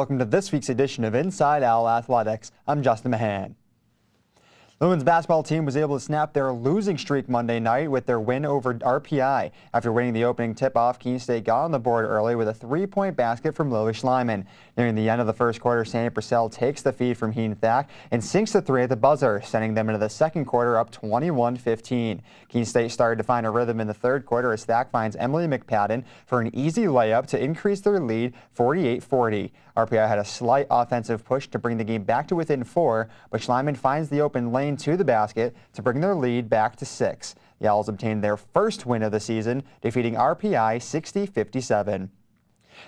Welcome to this week's edition of Inside Owl Athletics. I'm Justin Mahan. The women's basketball team was able to snap their losing streak Monday night with their win over RPI. After winning the opening tip-off, Keene State got on the board early with a three-point basket from Lily Schleiman. Nearing the end of the first quarter, Sandy Purcell takes the feed from Heen Thack and sinks the three at the buzzer, sending them into the second quarter up 21-15. Keene State started to find a rhythm in the third quarter as Thack finds Emily McPadden for an easy layup to increase their lead 48-40. RPI had a slight offensive push to bring the game back to within 4, but Schleiman finds the open lane to the basket to bring their lead back to 6. The Owls obtained their first win of the season, defeating RPI 60-57.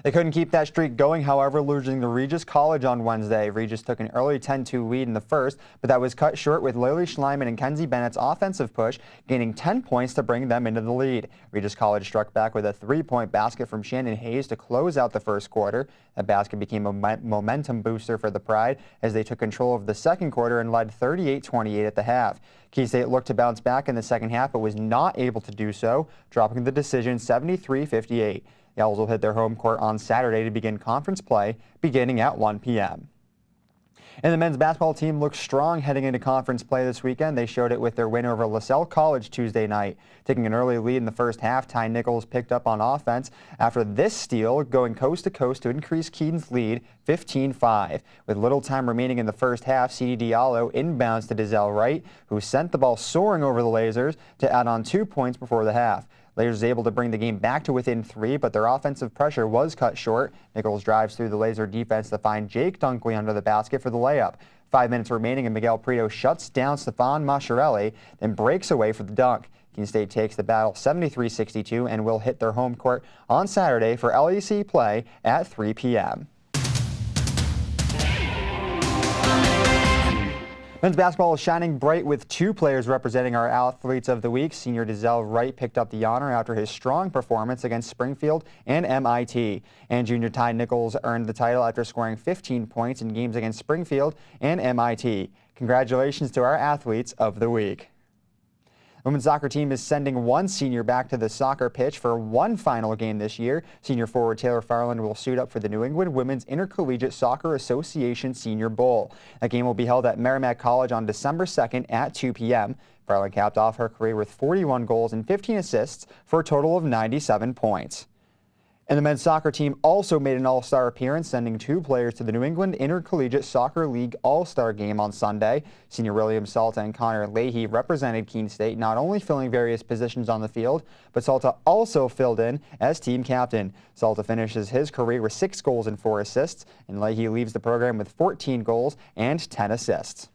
They couldn't keep that streak going, however, losing to Regis College on Wednesday. Regis took an early 10-2 lead in the first, but that was cut short with Lily Schleiman and Kenzie Bennett's offensive push, gaining 10 points to bring them into the lead. Regis College struck back with a three-point basket from Shannon Hayes to close out the first quarter. That basket became a momentum booster for the Pride as they took control of the second quarter and led 38-28 at the half. Keene State looked to bounce back in the second half, but was not able to do so, dropping the decision 73-58. The Owls will hit their home court on Saturday to begin conference play, beginning at 1 p.m. And the men's basketball team looks strong heading into conference play this weekend. They showed it with their win over LaSalle College Tuesday night. Taking an early lead in the first half, Ty Nichols picked up on offense after this steal, going coast to coast to increase Keaton's lead 15-5. With little time remaining in the first half, C.D. Diallo inbounds to Dizelle Wright, who sent the ball soaring over the Lasers to add on 2 points before the half. Lasers able to bring the game back to within 3, but their offensive pressure was cut short. Nichols drives through the Laser defense to find Jake Dunkley under the basket for the layup. 5 minutes remaining and Miguel Prieto shuts down Stefan Masciarelli, then breaks away for the dunk. Keene State takes the battle 73-62 and will hit their home court on Saturday for LEC play at 3 p.m. Men's basketball is shining bright with 2 players representing our athletes of the week. Senior Dizelle Wright picked up the honor after his strong performance against Springfield and MIT. And junior Ty Nichols earned the title after scoring 15 points in games against Springfield and MIT. Congratulations to our athletes of the week. The women's soccer team is sending one senior back to the soccer pitch for one final game this year. Senior forward Taylor Farland will suit up for the New England Women's Intercollegiate Soccer Association Senior Bowl. That game will be held at Merrimack College on December 2nd at 2 p.m. Farland capped off her career with 41 goals and 15 assists for a total of 97 points. And the men's soccer team also made an all-star appearance, sending 2 players to the New England Intercollegiate Soccer League All-Star Game on Sunday. Senior William Salta and Connor Leahy represented Keene State, not only filling various positions on the field, but Salta also filled in as team captain. Salta finishes his career with 6 goals and 4 assists, and Leahy leaves the program with 14 goals and 10 assists.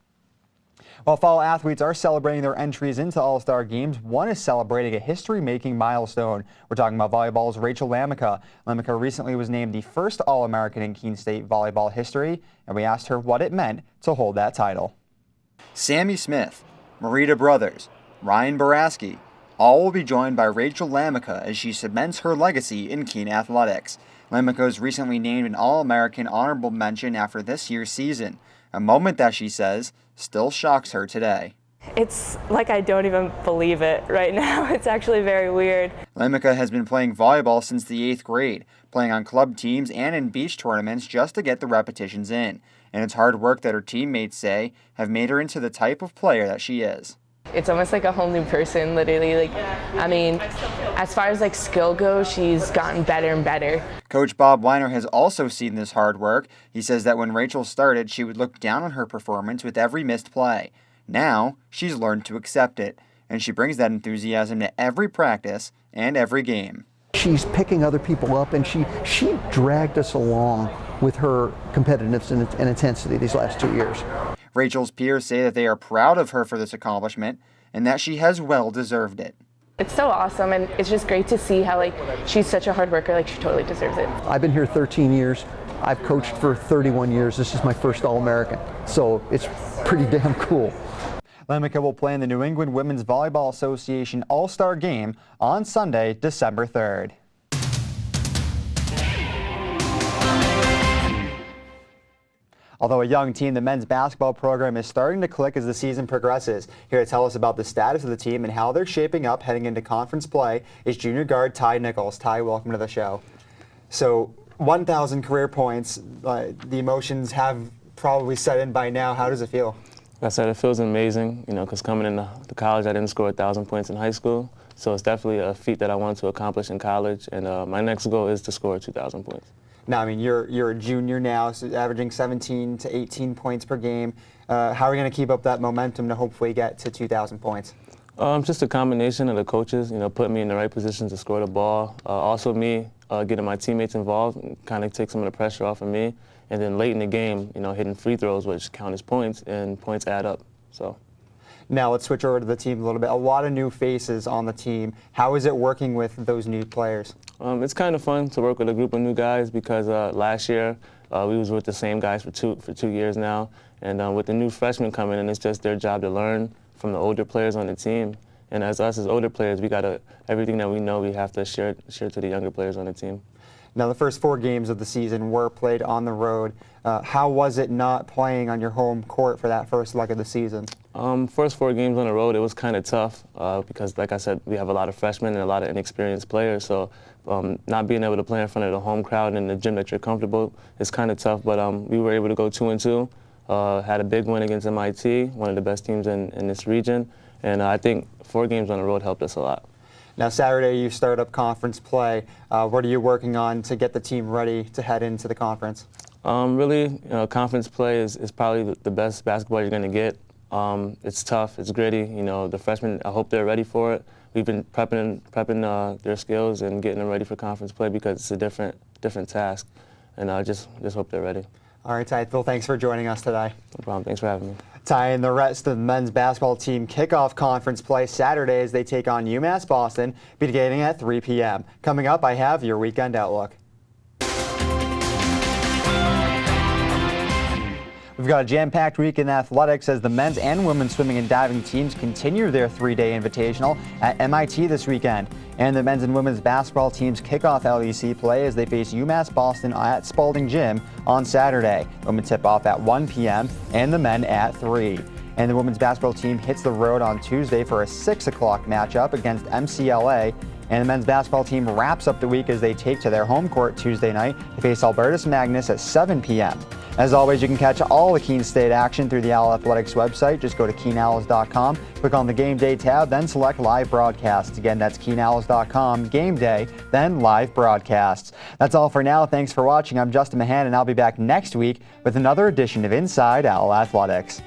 While fall athletes are celebrating their entries into All-Star games, one is celebrating a history-making milestone. We're talking about volleyball's Rachel Lamica. Lamica recently was named the first All-American in Keene State volleyball history, and we asked her what it meant to hold that title. Sammy Smith, Marita Brothers, Ryan Baraski, all will be joined by Rachel Lamica as she cements her legacy in Keene athletics. Lamica was recently named an All-American honorable mention after this year's season, a moment that she says still shocks her today. It's like I don't even believe it right now. It's actually very weird. Lamica has been playing volleyball since the 8th grade, playing on club teams and in beach tournaments just to get the repetitions in. And it's hard work that her teammates say have made her into the type of player that she is. It's almost like a whole new person, literally. I mean, as far as skill goes, she's gotten better and better. Coach Bob Weiner has also seen this hard work. He says that when Rachel started, she would look down on her performance with every missed play. Now, she's learned to accept it, and she brings that enthusiasm to every practice and every game. She's picking other people up, and she dragged us along with her competitiveness and intensity these last 2 years. Rachel's peers say that they are proud of her for this accomplishment and that she has well deserved it. It's so awesome, and it's just great to see how she's such a hard worker. She totally deserves it. I've been here 13 years. I've coached for 31 years. This is my first All-American, so it's pretty damn cool. Lamica will play in the New England Women's Volleyball Association All-Star Game on Sunday, December 3rd. Although a young team, the men's basketball program is starting to click as the season progresses. Here to tell us about the status of the team and how they're shaping up heading into conference play is junior guard Ty Nichols. Ty, welcome to the show. So 1,000 career points. The emotions have probably set in by now. How does it feel? Like I said, it feels amazing, because coming into college, I didn't score 1,000 points in high school. So it's definitely a feat that I wanted to accomplish in college. And my next goal is to score 2,000 points. Now, I mean, you're a junior now, so averaging 17 to 18 points per game. How are you going to keep up that momentum to hopefully get to 2,000 points? Just a combination of the coaches, putting me in the right position to score the ball. Also me getting my teammates involved, kind of take some of the pressure off of me. And then late in the game, hitting free throws, which count as points, and points add up. So. Now let's switch over to the team a little bit. A lot of new faces on the team. How is it working with those new players? It's kind of fun to work with a group of new guys because last year we was with the same guys for 2 years now. And with the new freshmen coming in, it's just their job to learn from the older players on the team. And as older players, we got everything that we know we have to share to the younger players on the team. Now, the first 4 games of the season were played on the road. How was it not playing on your home court for that first leg of the season? First 4 games on the road, it was kind of tough because, like I said, we have a lot of freshmen and a lot of inexperienced players. So not being able to play in front of the home crowd in the gym that you're comfortable is kind of tough. But we were able to go 2-2. Had a big win against MIT, one of the best teams in this region. And I think 4 games on the road helped us a lot. Now, Saturday you start up conference play. What are you working on to get the team ready to head into the conference? Really, conference play is probably the best basketball you're going to get. It's tough, it's gritty. The freshmen, I hope they're ready for it. We've been prepping their skills and getting them ready for conference play because it's a different task. And I just hope they're ready. All right, Ty, Phil, thanks for joining us today. No problem. Thanks for having me. Ty and the rest of the men's basketball team kick off conference play Saturday as they take on UMass Boston, beginning at 3 p.m. Coming up, I have your weekend outlook. We've got a jam-packed week in athletics as the men's and women's swimming and diving teams continue their 3-day invitational at MIT this weekend. And the men's and women's basketball teams kick off LEC play as they face UMass Boston at Spalding Gym on Saturday. Women tip off at 1 p.m. and the men at 3. And the women's basketball team hits the road on Tuesday for a 6 o'clock matchup against MCLA. And the men's basketball team wraps up the week as they take to their home court Tuesday night to face Albertus Magnus at 7 p.m. As always, you can catch all the Keene State action through the Owl Athletics website. Just go to KeenOwls.com, click on the Game Day tab, then select Live Broadcasts. Again, that's KeenOwls.com, Game Day, then Live Broadcasts. That's all for now. Thanks for watching. I'm Justin Mahan, and I'll be back next week with another edition of Inside Owl Athletics.